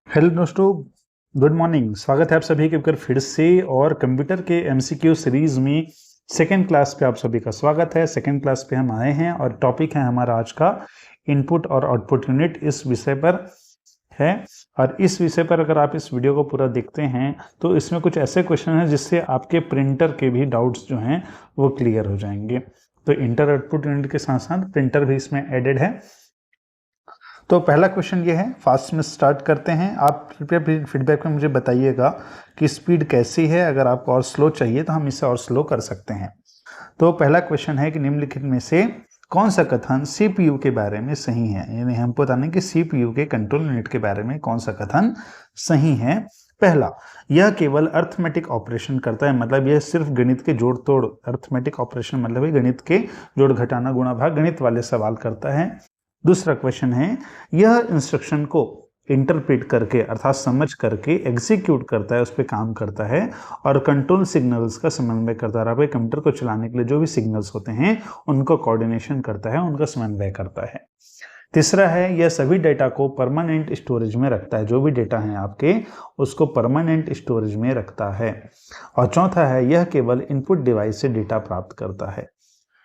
Hello दोस्तों, good morning. स्वागत है आप सभी के एक बार फिर से और कंप्यूटर के एमसीक्यू सीरीज में सेकेंड क्लास पे आप सभी का स्वागत है। सेकेंड क्लास पे हम आए हैं और टॉपिक है हमारा आज का इनपुट और आउटपुट यूनिट इस विषय पर है। और इस विषय पर अगर आप इस वीडियो को पूरा देखते हैं तो इसमें कुछ ऐसे क्वेश्चन हैं जिससे आपके प्रिंटर के भी डाउट्स जो हैं वो क्लियर हो जाएंगे। तो इंटर आउटपुट यूनिट के साथ साथ प्रिंटर भी इसमें एडेड है। तो पहला क्वेश्चन ये है, फास्ट में स्टार्ट करते हैं। आप कृपया फीडबैक में मुझे बताइएगा कि स्पीड कैसी है। अगर आपको और स्लो चाहिए तो हम इसे और स्लो कर सकते हैं। तो पहला क्वेश्चन है कि निम्नलिखित में से कौन सा कथन सीपीयू के बारे में सही है। यानी हम बताने कि सीपीयू के कंट्रोल यूनिट के बारे में कौन सा कथन सही है। पहला, यह केवल अर्थमेटिक ऑपरेशन करता है, मतलब यह सिर्फ गणित के जोड़ तोड़, अर्थमेटिक ऑपरेशन मतलब गणित के जोड़ घटाना गुणा भाग गणित वाले सवाल करता है। दूसरा क्वेश्चन है, यह इंस्ट्रक्शन को इंटरप्रेट करके अर्थात समझ करके एग्जीक्यूट करता है, उस पर काम करता है और कंट्रोल सिग्नल्स का समन्वय करता है। आपके कंप्यूटर को चलाने के लिए जो भी सिग्नल्स होते हैं उनको कोऑर्डिनेशन करता है, उनका समन्वय करता है। तीसरा है, यह सभी डेटा को परमानेंट स्टोरेज में रखता है, जो भी डेटा है आपके उसको परमानेंट स्टोरेज में रखता है। और चौथा है, यह केवल इनपुट डिवाइस से डेटा प्राप्त करता है।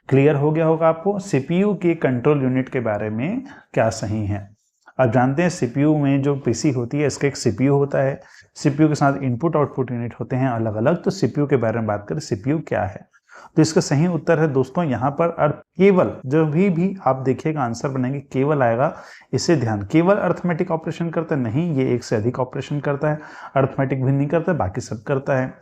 क्लियर हो गया होगा आपको सीपीयू के कंट्रोल यूनिट के बारे में क्या सही है। आप जानते हैं सीपीयू में जो पीसी होती है इसका एक सीपीयू होता है, सीपीयू के साथ इनपुट आउटपुट यूनिट होते हैं अलग अलग। तो सीपीयू के बारे में बात करें, सीपीयू क्या है, तो इसका सही उत्तर है दोस्तों यहाँ पर केवल, जो भी आप देखिएगा आंसर बनेंगे केवल आएगा। इसे ध्यान, केवल अर्थमेटिक ऑपरेशन करता है नहीं, ये एक से अधिक ऑपरेशन करता है। अर्थमेटिक भी नहीं करता, बाकी सब करता है।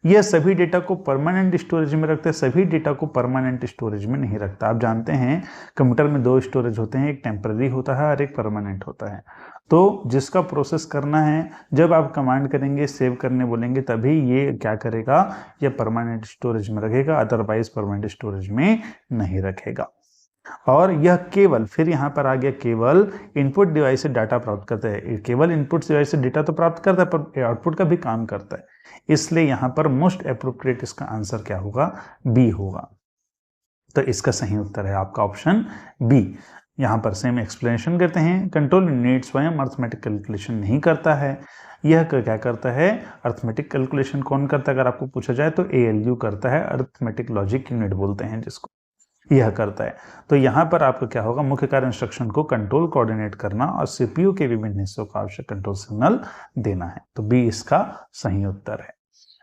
यह सभी डेटा को परमानेंट स्टोरेज में रखता है, सभी डेटा को परमानेंट स्टोरेज में नहीं रखता। आप जानते हैं कंप्यूटर में दो स्टोरेज होते हैं, एक टेम्पररी होता है और एक परमानेंट होता है। तो जिसका प्रोसेस करना है, जब आप कमांड करेंगे सेव करने बोलेंगे तभी ये क्या करेगा, ये परमानेंट स्टोरेज में रखेगा, अदरवाइज परमानेंट स्टोरेज में नहीं रखेगा। और यह केवल, फिर यहाँ पर आ गया केवल इनपुट डिवाइस से डाटा प्राप्त करता है। केवल इनपुट डिवाइस से डेटा तो प्राप्त करता है पर आउटपुट का भी काम करता है, इसलिए यहाँ पर मोस्ट अप्रोप्रिएट इसका आंसर क्या होगा, बी होगा। तो इसका सही उत्तर है आपका ऑप्शन बी। यहाँ पर सेम एक्सप्लेनेशन करते हैं, कंट्रोल यूनिट स्वयं अर्थमेटिक कैलकुलेशन नहीं करता है। यह क्या करता है, अर्थमेटिक कैलकुलेशन कौन करता है अगर आपको पूछा जाए तो एएलयू करता है, अर्थमेटिक लॉजिक यूनिट बोलते हैं जिसको, यह करता है। तो यहाँ पर आपका क्या होगा, मुख्य कार्य इंस्ट्रक्शन को कंट्रोल कोऑर्डिनेट करना और सीपीयू के विभिन्न हिस्सों का आवश्यक कंट्रोल सिग्नल देना है। तो बी इसका सही उत्तर है।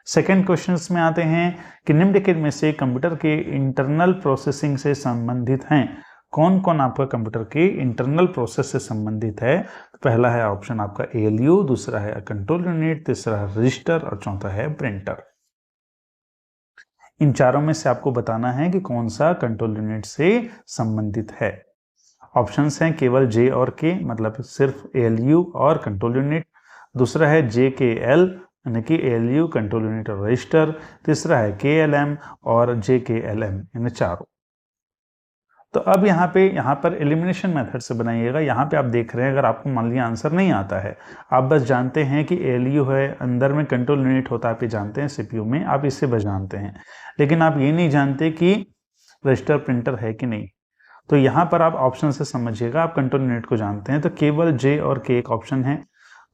सेकेंड क्वेश्चन में आते हैं कि निम्नलिखित में से कंप्यूटर के इंटरनल प्रोसेसिंग से संबंधित हैं। कौन कौन आपका कंप्यूटर के इंटरनल प्रोसेस से संबंधित है। पहला है ऑप्शन आपका एएलयू, दूसरा है कंट्रोल यूनिट, तीसरा है रजिस्टर और चौथा है प्रिंटर। इन चारों में से आपको बताना है कि कौन सा कंट्रोल यूनिट से संबंधित है। ऑप्शंस हैं केवल जे और के, मतलब सिर्फ एएलयू और कंट्रोल यूनिट। दूसरा है जे के एल, यानी कि एएलयू, कंट्रोल यूनिट और रजिस्टर। तीसरा है के एल एम और जे के एल एम, यानी चारों। तो अब यहाँ पर एलिमिनेशन मेथड से बनाइएगा। यहाँ पे आप देख रहे हैं, अगर आपको मान लिया आंसर नहीं आता है, आप बस जानते हैं कि एएलयू है, अंदर में कंट्रोल यूनिट होता है, आप ये जानते हैं सीपीयू में, आप इससे बस जानते हैं, लेकिन आप ये नहीं जानते कि रजिस्टर प्रिंटर है कि नहीं। तो यहाँ पर आप ऑप्शन से समझिएगा, आप कंट्रोल यूनिट को जानते हैं तो केवल जे और के एक ऑप्शन है।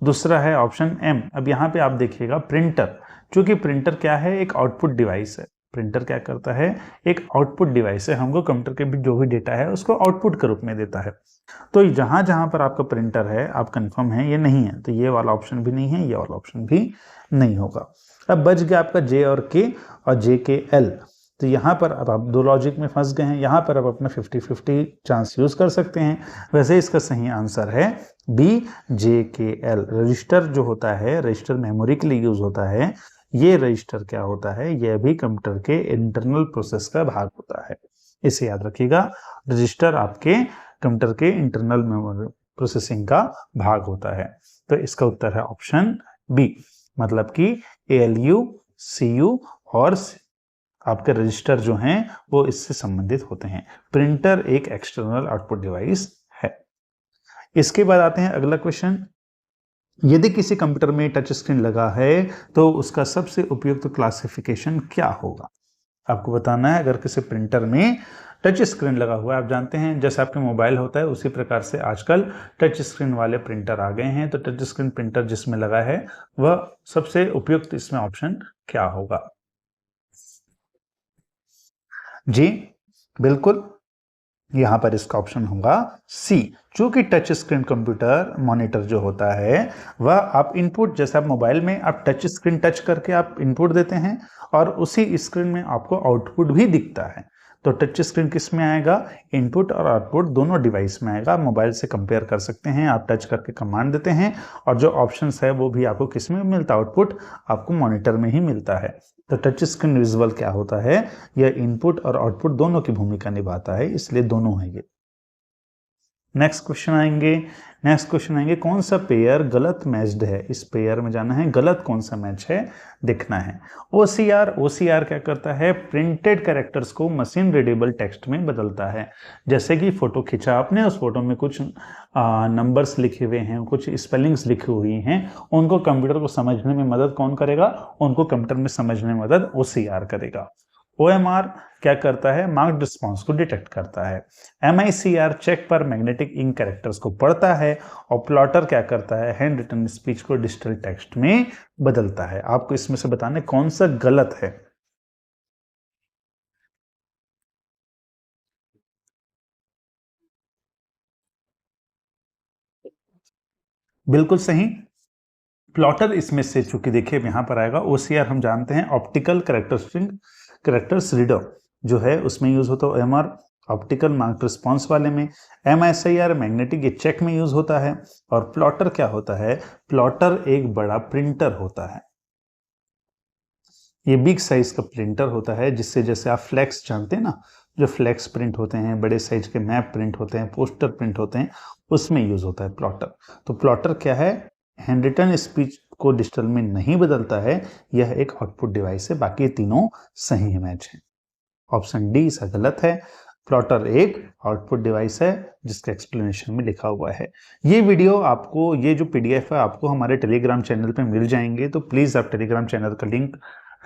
दूसरा है ऑप्शन एम। अब यहाँ पे आप देखिएगा प्रिंटर, चूंकि प्रिंटर क्या है, एक आउटपुट डिवाइस है। प्रिंटर क्या करता है, एक आउटपुट डिवाइस है, हमको कंप्यूटर के भी जो भी डेटा है उसको आउटपुट के रूप में देता है। तो जहां जहां पर आपका प्रिंटर है आप कंफर्म है ये नहीं है, तो ये वाला ऑप्शन भी नहीं है, ये वाला ऑप्शन भी नहीं होगा। अब बच गया आपका जे और के और जे के एल। तो यहाँ पर अब आप दो लॉजिक में फंस गए हैं, यहाँ पर आप अपना 50-50 चांस यूज कर सकते हैं। वैसे इसका सही आंसर है बी, जे के एल। रजिस्टर जो होता है, रजिस्टर मेमोरी के लिए यूज होता है। ये रजिस्टर क्या होता है, यह भी कंप्यूटर के इंटरनल प्रोसेस का भाग होता है, इसे याद रखिएगा। रजिस्टर आपके कंप्यूटर के इंटरनल मेमोरी प्रोसेसिंग का भाग होता है। तो इसका उत्तर है ऑप्शन बी, मतलब कि एएलयू, सीयू और आपके रजिस्टर जो हैं वो इससे संबंधित होते हैं। प्रिंटर एक एक्सटर्नल आउटपुट डिवाइस है। इसके बाद आते हैं अगला क्वेश्चन, यदि किसी कंप्यूटर में टच स्क्रीन लगा है तो उसका सबसे उपयुक्त क्लासिफिकेशन क्या होगा। आपको बताना है, अगर किसी प्रिंटर में टच स्क्रीन लगा हुआ है, आप जानते हैं जैसे आपके मोबाइल होता है उसी प्रकार से आजकल टच स्क्रीन वाले प्रिंटर आ गए हैं। तो टच स्क्रीन प्रिंटर जिसमें लगा है वह सबसे उपयुक्त इसमें ऑप्शन क्या होगा? जी बिल्कुल, यहाँ पर इसका ऑप्शन होगा सी। चूंकि टच स्क्रीन कंप्यूटर मॉनिटर जो होता है वह आप इनपुट, जैसे आप मोबाइल में आप टच स्क्रीन टच करके आप इनपुट देते हैं और उसी स्क्रीन में आपको आउटपुट भी दिखता है। तो टच स्क्रीन किस में आएगा? इनपुट और आउटपुट दोनों डिवाइस में आएगा। मोबाइल से कंपेयर कर सकते हैं, आप टच करके कमांड देते हैं और जो ऑप्शंस है वो भी आपको किस में मिलता है? आउटपुट आपको मॉनिटर में ही मिलता है। तो टच स्क्रीन विजुअल क्या होता है? यह इनपुट और आउटपुट दोनों की भूमिका निभाता है, इसलिए दोनों है ये। नेक्स्ट क्वेश्चन आएंगे कौन सा पेयर गलत मैच्ड है? इस पेयर में जाना है, गलत कौन सा मैच है देखना है। ओसीआर क्या करता है? प्रिंटेड कैरेक्टर्स को मशीन रीडेबल टेक्स्ट में बदलता है। जैसे कि फोटो खींचा आपने, उस फोटो में कुछ नंबर्स लिखे हुए हैं, कुछ स्पेलिंग्स लिखी हुई हैं, उनको कंप्यूटर को समझने में मदद कौन करेगा? उनको कंप्यूटर में समझने में मदद ओसीआर करेगा। OMR क्या करता है? मार्क्ड रिस्पॉन्स को डिटेक्ट करता है। MICR चेक पर मैग्नेटिक इंक कैरेक्टर्स को पढ़ता है। और प्लॉटर क्या करता है? हैंड रिटन स्पीच को डिजिटल टेक्स्ट में बदलता है। आपको इसमें से बताने कौन सा गलत है। बिल्कुल सही, प्लॉटर इसमें से, चूंकि देखिए यहां पर आएगा OCR, हम जानते हैं ऑप्टिकल कैरेक्टर्स रीडर जो है उसमें यूज होता है। OMR ऑप्टिकल मार्क रिस्पॉन्स वाले में, MICR मैग्नेटिक ये चेक में यूज होता है। और प्लॉटर क्या होता है? प्लॉटर एक बड़ा प्रिंटर होता है, ये बिग साइज का प्रिंटर होता है, जिससे जैसे आप फ्लैक्स जानते हैं ना, जो फ्लैक्स प्रिंट होते हैं, बड़े साइज के मैप प्रिंट होते हैं, पोस्टर प्रिंट होते हैं, उसमें यूज होता है प्लॉटर। तो प्लॉटर क्या है? हैंड रिटन स्पीच को डिजिटल में नहीं बदलता है, यह एक आउटपुट डिवाइस है। बाकी तीनों सही मैच है। ऑप्शन डी इसका गलत है। प्लॉटर एक आउटपुट डिवाइस है जिसका एक्सप्लेनेशन में लिखा हुआ है। ये वीडियो आपको, ये जो PDF है आपको हमारे टेलीग्राम चैनल पे मिल जाएंगे, तो प्लीज आप टेलीग्राम चैनल का लिंक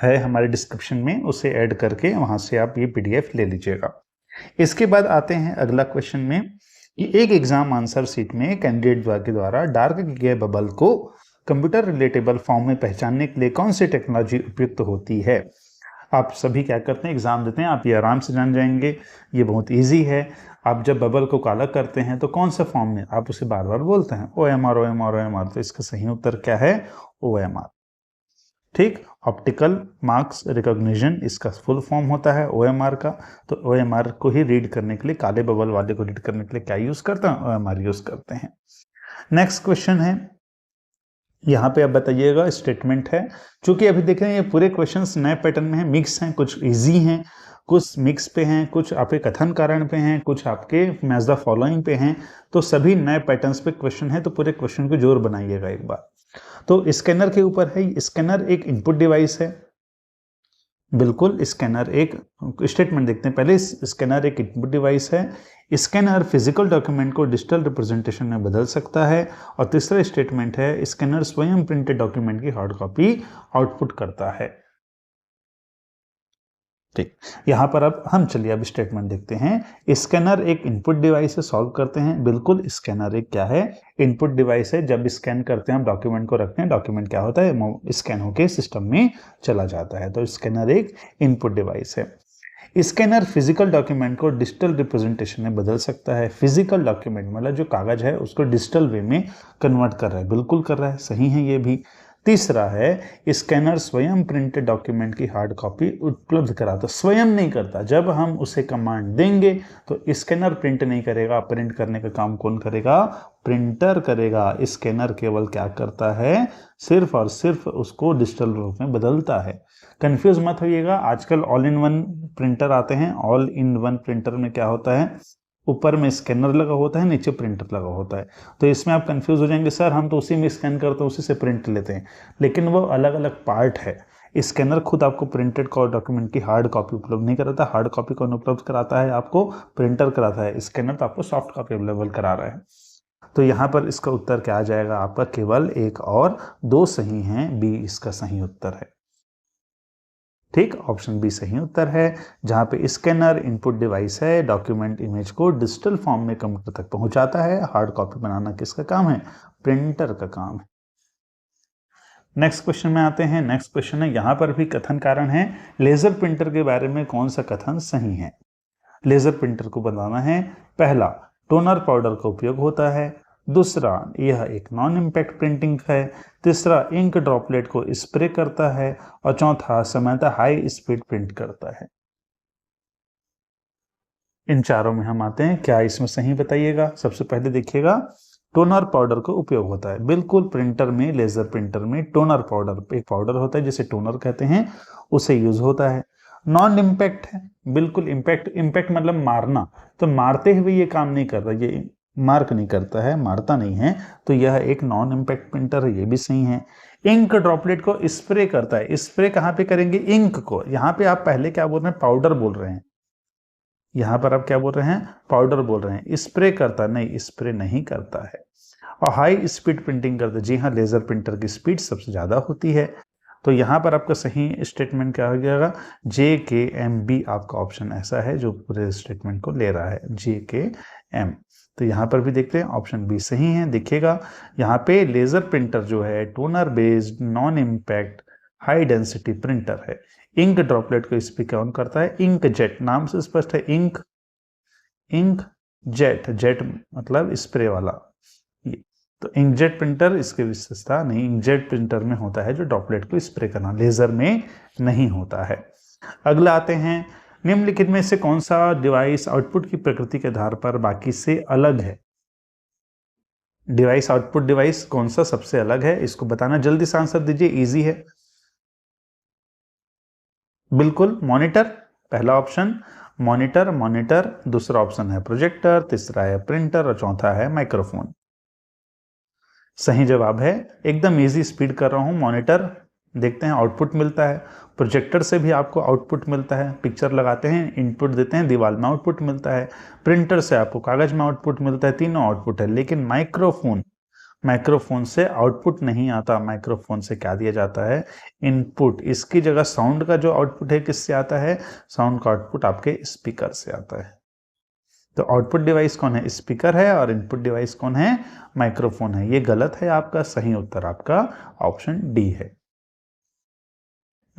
है हमारे डिस्क्रिप्शन में, उसे ऐड करके वहां से आप ये PDF ले लीजिएगा। इसके बाद आते हैं अगला क्वेश्चन में कि एक एग्जाम आंसर शीट में कैंडिडेट के द्वारा डार्क किए गए बबल को कंप्यूटर रिलेटेबल फॉर्म में पहचानने के लिए कौन सी टेक्नोलॉजी उपयुक्त होती है? आप सभी क्या करते हैं? एग्जाम देते हैं, आप ये आराम से जान जाएंगे, ये बहुत इजी है। आप जब बबल को काला करते हैं तो कौन सा फॉर्म में आप उसे बार बार बोलते हैं? OMR। तो इसका सही उत्तर क्या है? OMR। ठीक, ऑप्टिकल मार्क्स रिकॉग्निशन इसका फुल फॉर्म होता है OMR का। तो OMR को ही रीड करने के लिए, काले बबल वाले को रीड करने के लिए क्या यूज करते हैं? OMR यूज करते हैं। नेक्स्ट क्वेश्चन है, यहाँ पे आप बताइएगा, स्टेटमेंट है। चूंकि अभी देख रहे हैं ये पूरे क्वेश्चंस नए पैटर्न में है, मिक्स हैं, कुछ इजी हैं, कुछ मिक्स पे हैं, कुछ आपके कथन कारण पे हैं, कुछ आपके मैच द फॉलोइंग पे हैं। तो सभी नए पैटर्न्स पे क्वेश्चन है, तो पूरे क्वेश्चन को जोर बनाइएगा एक बार। तो स्कैनर के ऊपर है, स्कैनर एक इनपुट डिवाइस है। बिल्कुल, स्कैनर एक, स्टेटमेंट देखते हैं पहले। स्कैनर एक इनपुट डिवाइस है। स्कैनर फिजिकल डॉक्यूमेंट को डिजिटल रिप्रेजेंटेशन में बदल सकता है। और तीसरा स्टेटमेंट है, स्कैनर स्वयं प्रिंटेड डॉक्यूमेंट की हार्ड कॉपी आउटपुट करता है। ठीक, यहां पर अब हम चलिए अब स्टेटमेंट देखते हैं। स्कैनर एक इनपुट डिवाइस है, सॉल्व करते हैं। बिल्कुल, स्कैनर एक क्या है? इनपुट डिवाइस है। जब स्कैन करते हैं हम डॉक्यूमेंट को रखते हैं, डॉक्यूमेंट क्या होता है? स्कैन होके सिस्टम में चला जाता है। तो स्कैनर एक इनपुट डिवाइस है। स्कैनर फिजिकल डॉक्यूमेंट को डिजिटल रिप्रेजेंटेशन में बदल सकता है। फिजिकल डॉक्यूमेंट मतलब जो कागज है उसको डिजिटल वे में कन्वर्ट कर रहा है। बिल्कुल कर रहा है, सही है ये भी। तीसरा है, स्कैनर स्वयं प्रिंटेड डॉक्यूमेंट की हार्ड कॉपी उपलब्ध कराता, स्वयं नहीं करता। जब हम उसे कमांड देंगे तो स्कैनर प्रिंट नहीं करेगा, प्रिंट करने का काम कौन करेगा? प्रिंटर करेगा। स्कैनर केवल क्या करता है? सिर्फ और सिर्फ उसको डिजिटल रूप में बदलता है। कंफ्यूज मत होइएगा, आजकल ऑल इन वन प्रिंटर आते हैं। ऑल इन वन प्रिंटर में क्या होता है? ऊपर में स्कैनर लगा होता है, नीचे प्रिंटर लगा होता है। तो इसमें आप कंफ्यूज हो जाएंगे, सर हम तो उसी में स्कैन करते हैं, उसी से प्रिंट लेते हैं, लेकिन वो अलग अलग पार्ट है। स्कैनर खुद आपको प्रिंटेड डॉक्यूमेंट की हार्ड कॉपी उपलब्ध नहीं कराता। हार्ड कॉपी कौन उपलब्ध कराता है? आपको प्रिंटर कराता है। स्कैनर तो आपको सॉफ्ट कॉपी अवेलेबल करा रहा है। तो यहाँ पर इसका उत्तर क्या आ जाएगा आपका? केवल एक और दो सही हैं, बी इसका सही उत्तर है। ठीक, ऑप्शन बी सही उत्तर है। जहां पे स्कैनर इनपुट डिवाइस है, डॉक्यूमेंट इमेज को डिजिटल फॉर्म में कंप्यूटर तक पहुंचाता है। हार्ड कॉपी बनाना किसका काम है? प्रिंटर का काम है। नेक्स्ट क्वेश्चन में आते हैं। नेक्स्ट क्वेश्चन है, यहां पर भी कथन कारण है। लेजर प्रिंटर के बारे में कौन सा कथन सही है? लेजर प्रिंटर को बताना है। पहला, टोनर पाउडर का उपयोग होता है। दूसरा, यह एक नॉन इम्पैक्ट प्रिंटिंग है। तीसरा, इंक ड्रॉपलेट को स्प्रे करता है। और चौथा, सामान्यतः हाई स्पीड प्रिंट करता है। इन चारों में हम आते हैं, क्या इसमें सही बताइएगा। सबसे पहले देखिएगा, टोनर पाउडर का उपयोग होता है। बिल्कुल, प्रिंटर में, लेजर प्रिंटर में टोनर पाउडर, एक पाउडर होता है जिसे टोनर कहते हैं, उसे यूज होता है। नॉन इम्पैक्ट है, बिल्कुल इम्पैक्ट, इम्पैक्ट मतलब मारना, तो मारते हुए ये काम नहीं कर रहा, ये मार्क नहीं करता है, मारता नहीं है, तो यह एक नॉन इम्पैक्ट प्रिंटर है, ये भी सही है। इंक ड्रॉपलेट को स्प्रे करता है। स्प्रे कहाँ पे करेंगे? इंक को। यहाँ पे आप पहले क्या बोल रहे हैं? पाउडर बोल रहे हैं। यहां पर आप क्या बोल रहे हैं? पाउडर बोल रहे हैं। स्प्रे करता नहीं, स्प्रे नहीं करता है। और हाई स्पीड प्रिंटिंग करता है। जी हाँ, लेजर प्रिंटर की स्पीड सबसे ज्यादा होती है। तो यहां पर आपका सही स्टेटमेंट क्या हो जाएगा? JKM B आपका ऑप्शन ऐसा है जो पूरे स्टेटमेंट को ले रहा है, JKM। तो यहां पर भी देखते हैं, ऑप्शन बी सही है। देखिएगा, यहाँ पे लेजर प्रिंटर जो है toner based non impact high density printer है। इंक ड्रॉपलेट को स्पीक ऑन करता है। इंक जेट, नाम से स्पष्ट है, इंक जेट, जेट मतलब स्प्रे वाला। तो इंकजेट प्रिंटर, इसकी विशेषता नहीं, इंकजेट प्रिंटर में होता है जो ड्रॉपलेट को स्प्रे करना, लेजर में नहीं होता है। अगला आते हैं, निम्नलिखित में से कौन सा डिवाइस आउटपुट की प्रकृति के आधार पर बाकी से अलग है? डिवाइस, आउटपुट डिवाइस कौन सा सबसे अलग है, इसको बताना। जल्दी से आंसर दीजिए, इजी है। बिल्कुल, मॉनिटर, पहला ऑप्शन मॉनिटर। दूसरा ऑप्शन है प्रोजेक्टर। तीसरा है प्रिंटर और चौथा है माइक्रोफोन। सही जवाब है, एकदम इजी स्पीड कर रहा हूं। मॉनिटर, देखते हैं आउटपुट मिलता है। प्रोजेक्टर से भी आपको आउटपुट मिलता है, पिक्चर लगाते हैं, इनपुट देते हैं, दीवार में आउटपुट मिलता है। प्रिंटर से आपको कागज में आउटपुट मिलता है, तीनों आउटपुट है। लेकिन माइक्रोफोन से आउटपुट नहीं आता। माइक्रोफोन से क्या दिया जाता है? इनपुट। इसकी जगह साउंड का जो आउटपुट है किससे आता है? साउंड का आउटपुट आपके स्पीकर से आता है। तो आउटपुट डिवाइस कौन है? स्पीकर है। और इनपुट डिवाइस कौन है? माइक्रोफोन है। ये गलत है आपका, सही उत्तर आपका ऑप्शन डी है।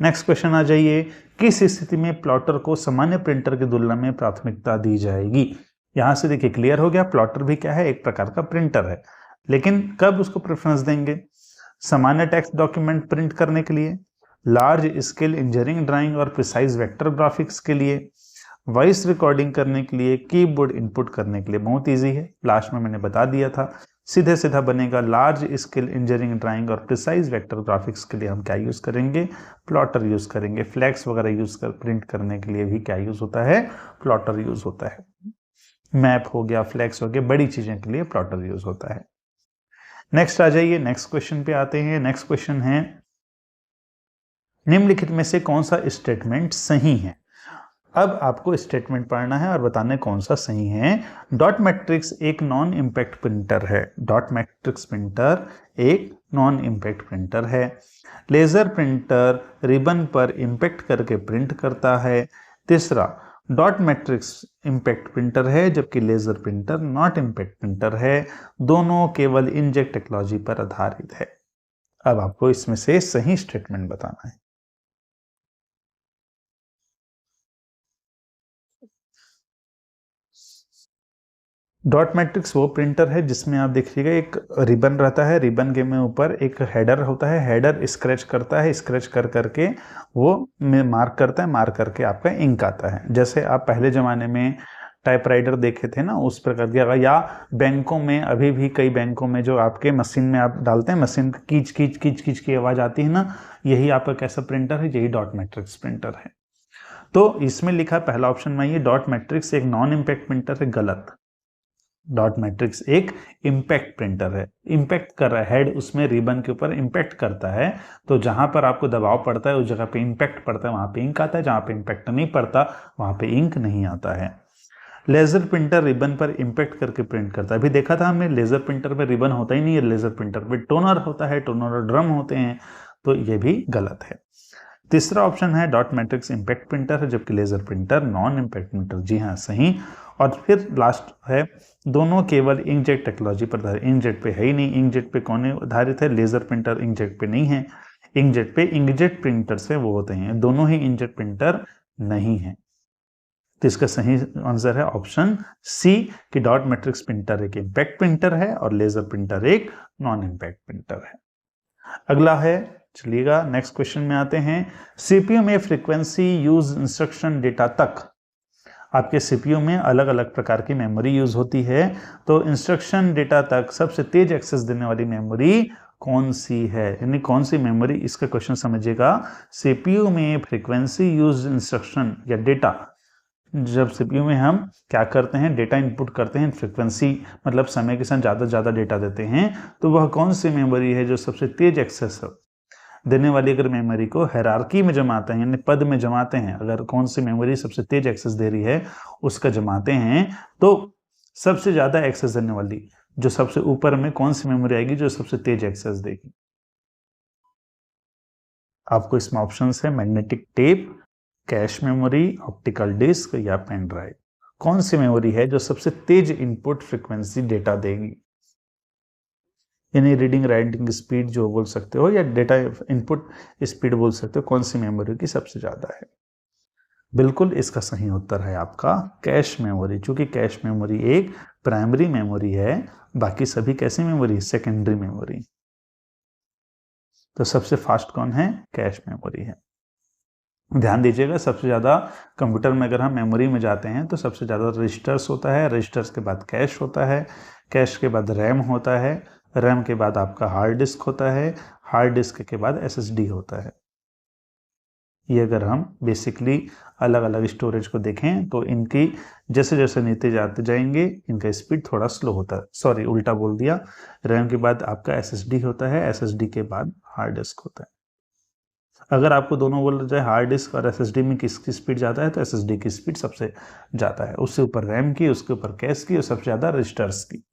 नेक्स्ट क्वेश्चन आ जाइए, किस स्थिति में प्लॉटर को सामान्य प्रिंटर की तुलना में प्राथमिकता दी जाएगी? यहां से देखिए क्लियर हो गया, प्लॉटर भी क्या है? एक प्रकार का प्रिंटर है। लेकिन कब उसको प्रेफरेंस देंगे? सामान्य टेक्स्ट डॉक्यूमेंट प्रिंट करने के लिए, लार्ज स्केल इंजीनियरिंग ड्राइंग और प्रिसाइज वेक्टर ग्राफिक्स के लिए, वॉइस रिकॉर्डिंग करने के लिए, कीबोर्ड इनपुट करने के लिए। बहुत इजी है, लास्ट में मैंने बता दिया था। सीधे सीधा बनेगा, लार्ज स्केल इंजीनियरिंग ड्राइंग और प्रिसाइज वेक्टर ग्राफिक्स के लिए हम क्या यूज करेंगे? प्लॉटर यूज करेंगे। फ्लैक्स वगैरह यूज कर प्रिंट करने के लिए भी क्या यूज होता है? प्लॉटर यूज होता है। मैप हो गया, फ्लैक्स हो गया, बड़ी चीजें के लिए प्लॉटर यूज होता है। नेक्स्ट आ जाइए, नेक्स्ट क्वेश्चन पे आते हैं। नेक्स्ट क्वेश्चन है, निम्नलिखित में से कौन सा स्टेटमेंट सही है? अब आपको स्टेटमेंट पढ़ना है और बताना कौन सा सही है। डॉट मैट्रिक्स एक नॉन इम्पैक्ट प्रिंटर है। डॉट मैट्रिक्स प्रिंटर एक नॉन इम्पैक्ट प्रिंटर है। लेजर प्रिंटर रिबन पर इम्पैक्ट करके प्रिंट करता है। तीसरा, डॉट मैट्रिक्स इम्पैक्ट प्रिंटर है जबकि laser printer not impact printer है। दोनों केवल इंकजेट टेक्नोलॉजी पर आधारित है। अब आपको इसमें से सही स्टेटमेंट बताना है। डॉट मैट्रिक्स वो प्रिंटर है जिसमें आप देखिएगा एक रिबन रहता है, रिबन के में ऊपर एक हेडर होता है, हेडर स्क्रैच करता है, स्क्रैच कर करके वो मार्क करता है, मार्क करके आपका इंक आता है। जैसे आप पहले ज़माने में टाइपराइटर देखे थे ना, उस प्रकार की। या बैंकों में, अभी भी कई बैंकों में जो आपके मशीन में आप डालते हैं, मशीन कीच कीच कीच कीच की आवाज़ आती है ना, यही आपका कैसा प्रिंटर है? यही डॉट मैट्रिक्स प्रिंटर है। तो इसमें लिखा पहला ऑप्शन में, ये डॉट मैट्रिक्स एक नॉन इम्पैक्ट प्रिंटर है, गलत। डॉट मैट्रिक्स एक इम्पैक्ट प्रिंटर है। इम्पैक्ट कर रहा है, हेड उसमें रिबन के ऊपर इम्पैक्ट करता है, तो जहां पर आपको दबाव पड़ता है उस जगह पे इम्पैक्ट पड़ता है, वहां पे इंक आता है। जहां पे इम्पैक्ट नहीं पड़ता वहां पे इंक नहीं आता है। लेजर प्रिंटर रिबन पर इम्पैक्ट करके प्रिंट करता है। अभी देखा था हमने, लेजर प्रिंटर पे रिबन होता ही नहीं है, लेजर प्रिंटर पे टोनर होता है, टोनर और ड्रम होते हैं, तो ये भी गलत है। तीसरा ऑप्शन है डॉट मैट्रिक्स इम्पैक्ट प्रिंटर है, जबकि laser printer non impact printer. जी हाँ, सही। और फिर लास्ट है दोनों केवल इंकजेट टेक्नोलॉजी पर आधारित। इंकजेट पे है ही नहीं, इंकजेट पे कौन आधारित है? लेजर प्रिंटर इंकजेट पे नहीं है, इंकजेट पे इंकजेट प्रिंटर से वो होते हैं, दोनों ही इंकजेट प्रिंटर नहीं है। तो इसका सही आंसर है ऑप्शन सी कि डॉट मैट्रिक्स प्रिंटर एक इम्पैक्ट प्रिंटर है और लेजर प्रिंटर एक नॉन इम्पैक्ट प्रिंटर है। अगला है, चलिएगा नेक्स्ट क्वेश्चन में आते हैं। सीपीयू में फ्रीक्वेंसी यूज इंस्ट्रक्शन डेटा तक, आपके सीपीयू में अलग अलग प्रकार की मेमोरी यूज होती है, तो इंस्ट्रक्शन डेटा तक सबसे तेज एक्सेस देने वाली मेमोरी कौन सी है, यानी कौन सी मेमोरी, इसका क्वेश्चन समझिएगा। सीपीयू में फ्रीक्वेंसी यूज इंस्ट्रक्शन या डेटा, जब सीपीयू में हम क्या करते हैं, डेटा इनपुट करते हैं, फ्रीक्वेंसी मतलब समय के साथ ज़्यादा से ज़्यादा डेटा देते हैं, तो वह कौन सी मेमोरी है जो सबसे तेज एक्सेस देने वाली अगर मेमोरी को हायरार्की में जमाते हैं, यानी पद में जमाते हैं, अगर कौन सी मेमोरी सबसे तेज एक्सेस दे रही है उसका जमाते हैं, तो सबसे ज़्यादा एक्सेस देने वाली जो सबसे ऊपर में कौन सी मेमोरी आएगी जो सबसे तेज एक्सेस देगी। आपको इसमें ऑप्शन है magnetic tape, cache memory, optical disk या पेन ड्राइव। कौन सी मेमोरी है जो सबसे तेज इनपुट फ्रीक्वेंसी डेटा देगी, यानी रीडिंग राइटिंग स्पीड जो बोल सकते हो या डेटा इनपुट स्पीड बोल सकते हो, कौन सी मेमोरी की सबसे ज़्यादा है? बिल्कुल इसका सही उत्तर है आपका कैश मेमोरी, क्योंकि कैश मेमोरी एक प्राइमरी मेमोरी है, बाकी सभी कैसी मेमोरी? Secondary memory. तो सबसे फास्ट कौन है? कैश मेमोरी है। ध्यान दीजिएगा, सबसे ज़्यादा कंप्यूटर में अगर हम मेमोरी में जाते हैं तो सबसे ज़्यादा रजिस्टर्स होता है, रजिस्टर्स के बाद कैश होता है, कैश के बाद रैम होता है, रैम के बाद आपका हार्ड डिस्क होता है, हार्ड डिस्क के बाद एसएसडी होता है। ये अगर हम बेसिकली अलग अलग स्टोरेज को देखें तो इनकी जैसे जैसे नीचे जाते जाएंगे इनका स्पीड थोड़ा स्लो होता है, सॉरी उल्टा बोल दिया, रैम के बाद आपका एसएसडी होता है, एसएसडी के बाद हार्ड डिस्क होता है। अगर आपको दोनों बोल जाए हार्ड डिस्क और एसएसडी में किसकी स्पीड ज़्यादा है, तो एसएसडी की स्पीड सबसे ज़्यादा है, उससे ऊपर रैम की, उसके ऊपर कैश की और सबसे ज़्यादा रजिस्टर्स की।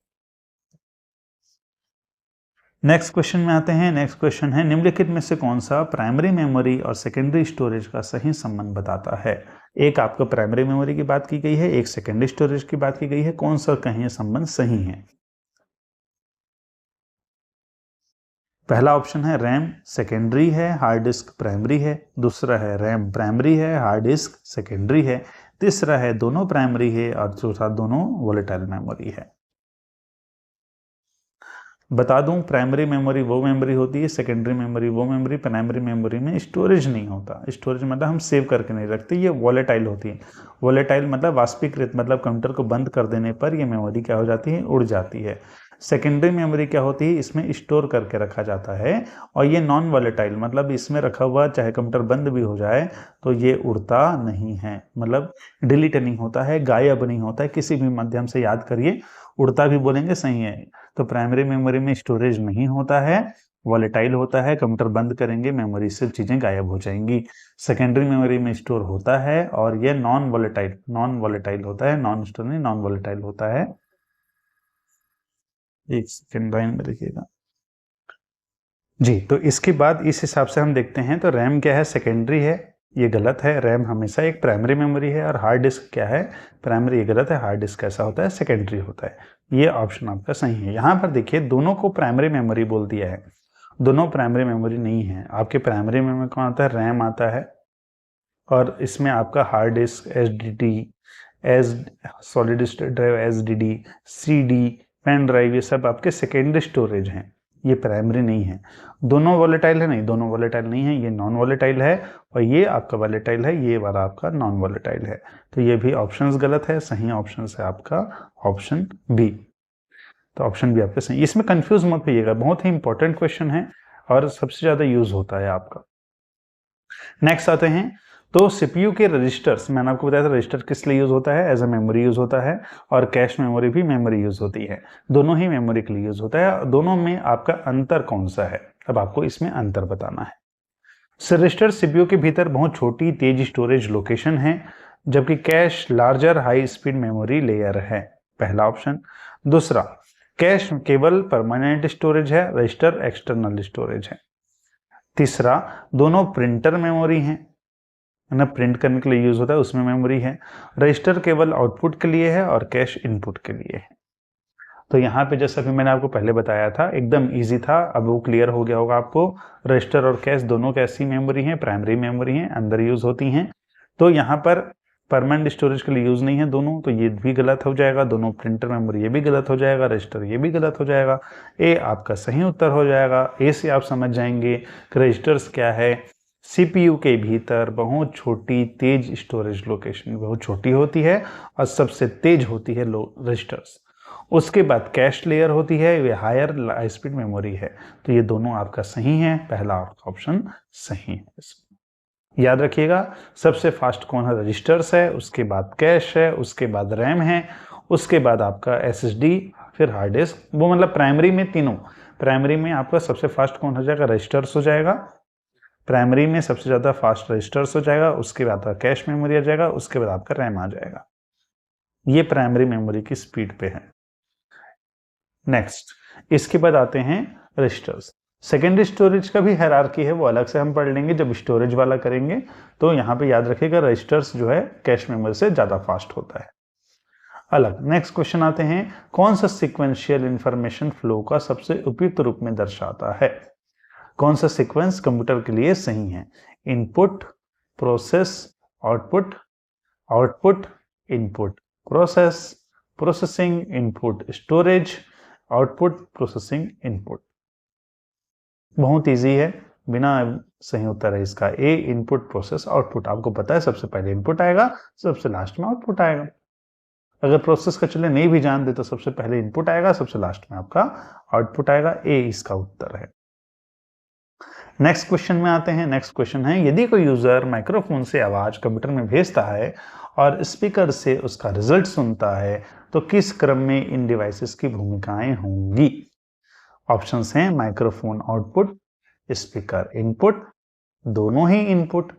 नेक्स्ट क्वेश्चन में आते हैं। नेक्स्ट क्वेश्चन है, निम्नलिखित में से कौन सा प्राइमरी मेमोरी और सेकेंडरी स्टोरेज का सही संबंध बताता है? एक आपको प्राइमरी मेमोरी की बात की गई है, एक सेकेंडरी स्टोरेज की बात की गई है, कौन सा कहीं संबंध सही है? पहला ऑप्शन है रैम सेकेंडरी है, हार्ड डिस्क प्राइमरी है। दूसरा है रैम प्राइमरी है, हार्ड डिस्क सेकेंडरी है। तीसरा है दोनों प्राइमरी है और चौथा दोनों वोलेटाइल मेमोरी है। बता दूं, प्राइमरी मेमोरी वो मेमोरी होती है, सेकेंडरी मेमोरी वो मेमोरी, प्राइमरी मेमोरी में स्टोरेज नहीं होता। स्टोरेज मतलब हम सेव करके नहीं रखते, ये वॉलेटाइल होती है। वॉलेटाइल मतलब वाष्पीकृत, मतलब कंप्यूटर को बंद कर देने पर ये मेमोरी क्या हो जाती है? उड़ जाती है। सेकेंडरी मेमोरी क्या होती है? इसमें स्टोर करके रखा जाता है, और ये नॉन वॉलेटाइल मतलब इसमें रखा हुआ चाहे कंप्यूटर बंद भी हो जाए तो ये उड़ता नहीं है, मतलब डिलीट नहीं होता है, गायब नहीं होता है, किसी भी माध्यम से याद करिए, उड़ता भी बोलेंगे सही है। तो प्राइमरी मेमोरी में स्टोरेज नहीं होता है, वॉलेटाइल होता है, कंप्यूटर बंद करेंगे मेमोरी से चीजें गायब हो जाएंगी। सेकेंडरी मेमोरी में स्टोर होता है और ये नॉन वॉलेटाइल होता है, नॉन स्टोर नहीं, नॉन वॉलेटाइल होता है। एक सेकेंड लाइन में देखिएगा जी। तो इसके बाद इस हिसाब से हम देखते हैं तो रैम क्या है? सेकेंडरी है, ये गलत है। रैम हमेशा एक प्राइमरी मेमोरी है। और हार्ड डिस्क क्या है? प्राइमरी, ये गलत है। हार्ड डिस्क कैसा होता है? सेकेंडरी होता है। ये ऑप्शन आपका सही है। यहाँ पर देखिए दोनों को प्राइमरी मेमोरी बोल दिया है, दोनों प्राइमरी मेमोरी नहीं है। आपके प्राइमरी मेमोरी कौन आता है? रैम आता है, और इसमें आपका hard disk, solid state drive, SDD, CD, pen drive, ये सब आपके सेकेंडरी स्टोरेज हैं, ये प्राइमरी नहीं है। दोनों वॉलेटाइल है? नहीं, दोनों वॉलेटाइल नहीं है, ये नॉन वॉलेटाइल है, और ये आपका वॉलेटाइल है, ये वाला आपका नॉन वॉलेटाइल है। तो ये भी ऑप्शंस गलत है। सही ऑप्शन है आपका ऑप्शन बी। तो ऑप्शन बी आपका सही। इसमें कंफ्यूज मत होइएगा, बहुत ही इंपॉर्टेंट क्वेश्चन है और सबसे ज्यादा यूज होता है आपका। नेक्स्ट आते हैं, तो सीपीयू के रजिस्टर्स, मैंने आपको बताया था रजिस्टर किस लिए यूज होता है? एज अ मेमोरी यूज होता है, और कैश मेमोरी भी मेमोरी यूज होती है, दोनों ही मेमोरी के लिए यूज होता है। दोनों में आपका अंतर कौन सा है? अब आपको इसमें अंतर बताना है। रजिस्टर सीपीयू के भीतर बहुत छोटी तेज स्टोरेज लोकेशन है, जबकि cash larger high speed memory layer है, पहला ऑप्शन। दूसरा, कैश केवल परमानेंट स्टोरेज है, रजिस्टर एक्सटर्नल स्टोरेज है। तीसरा, दोनों प्रिंटर मेमोरी हैं, है ना, प्रिंट करने के लिए यूज होता है, उसमें मेमोरी है। रजिस्टर केवल आउटपुट के लिए है और कैश इनपुट के लिए है। तो यहाँ पे जैसा कि मैंने आपको पहले बताया था, एकदम इजी था, अब वो क्लियर हो गया होगा आपको। रजिस्टर और कैश दोनों कैसी मेमोरी हैं, प्राइमरी मेमोरी हैं, अंदर यूज होती हैं। तो यहाँ पर परमानेंट स्टोरेज के लिए यूज नहीं है दोनों, तो ये भी गलत हो जाएगा। दोनों प्रिंटर मेमोरी, ये भी गलत हो जाएगा। रजिस्टर, ये भी गलत हो जाएगा। ए आपका सही उत्तर हो जाएगा। ए से आप समझ जाएंगे कि रजिस्टर्स क्या है, सीपीयू के भीतर बहुत छोटी तेज स्टोरेज लोकेशन, बहुत छोटी होती है और सबसे तेज होती है रजिस्टर्स। उसके बाद कैश लेयर होती है, ये हायर हाई स्पीड मेमोरी है। तो ये दोनों आपका सही है, पहला ऑप्शन सही है। याद रखिएगा, सबसे फास्ट कौन है, रजिस्टर्स है, उसके बाद कैश है, उसके बाद रैम है, उसके बाद आपका एसएसडी, फिर हार्ड डिस्क। वो मतलब प्राइमरी में तीनों, प्राइमरी में आपका सबसे फास्ट कौन हो जाएगा, रजिस्टर्स हो जाएगा। प्राइमरी में सबसे ज्यादा फास्ट रजिस्टर्स हो जाएगा, उसके बाद आपका कैश मेमोरी आ जाएगा, उसके बाद आपका रैम आ जाएगा। ये प्राइमरी मेमोरी की स्पीड पे है। नेक्स्ट, इसके बाद आते हैं रजिस्टर्स। सेकेंडरी स्टोरेज का भी हायरार्की है, वो अलग से हम पढ़ लेंगे जब स्टोरेज वाला करेंगे। तो यहाँ पे याद रखिएगा, रजिस्टर्स जो है कैश मेमोरी से ज्यादा फास्ट होता है, अलग। नेक्स्ट क्वेश्चन आते हैं, कौन सा सिक्वेंशियल इंफॉर्मेशन फ्लो का सबसे उपयुक्त रूप में दर्शाता है? कौन सा सीक्वेंस कंप्यूटर के लिए सही है? Input, process, output, output, input, process, processing, input, storage, output, processing, input. बहुत इजी है, बिना सही उत्तर है इसका ए, इनपुट, प्रोसेस, आउटपुट। आपको पता है सबसे पहले इनपुट आएगा, सबसे लास्ट में आउटपुट आएगा। अगर प्रोसेस का चले नहीं भी जानते तो सबसे पहले इनपुट आएगा, सबसे लास्ट में आपका आउटपुट आएगा। ए इसका उत्तर है। नेक्स्ट क्वेश्चन में आते हैं। नेक्स्ट क्वेश्चन है, यदि कोई यूजर माइक्रोफोन से आवाज कंप्यूटर में भेजता है और स्पीकर से उसका रिजल्ट सुनता है तो किस क्रम में इन डिवाइसेस की भूमिकाएं होंगी? ऑप्शंस हैं माइक्रोफोन आउटपुट, स्पीकर इनपुट, दोनों ही input,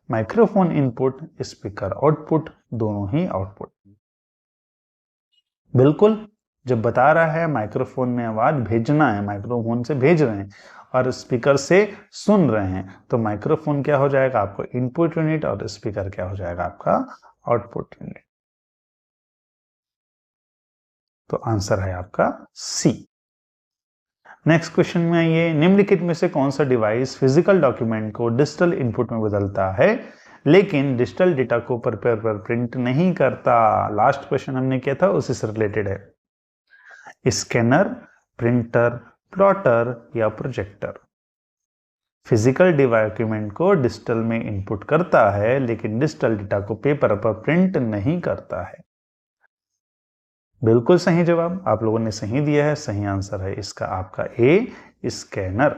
microphone input, speaker output, दोनों ही आउटपुट। बिल्कुल, जब बता रहा है माइक्रोफोन में आवाज भेजना है, माइक्रोफोन से भेज रहे हैं और स्पीकर से सुन रहे हैं, तो माइक्रोफोन क्या हो जाएगा आपको इनपुट यूनिट और स्पीकर क्या हो जाएगा आपका आउटपुट यूनिट। तो आंसर है आपका सी। नेक्स्ट क्वेश्चन में आइए, निम्नलिखित में से कौन सा डिवाइस फिजिकल डॉक्यूमेंट को डिजिटल इनपुट में बदलता है लेकिन डिजिटल डेटा को पेपर पर प्रिंट नहीं करता? लास्ट क्वेश्चन हमने किया था, उसी से रिलेटेड है। स्कैनर, प्रिंटर, प्लॉटर या प्रोजेक्टर? फिजिकल डॉक्यूमेंट को डिजिटल में इनपुट करता है लेकिन डिजिटल डेटा को पेपर पर प्रिंट नहीं करता है। बिल्कुल सही जवाब आप लोगों ने सही दिया है, सही आंसर है इसका आपका ए, स्कैनर।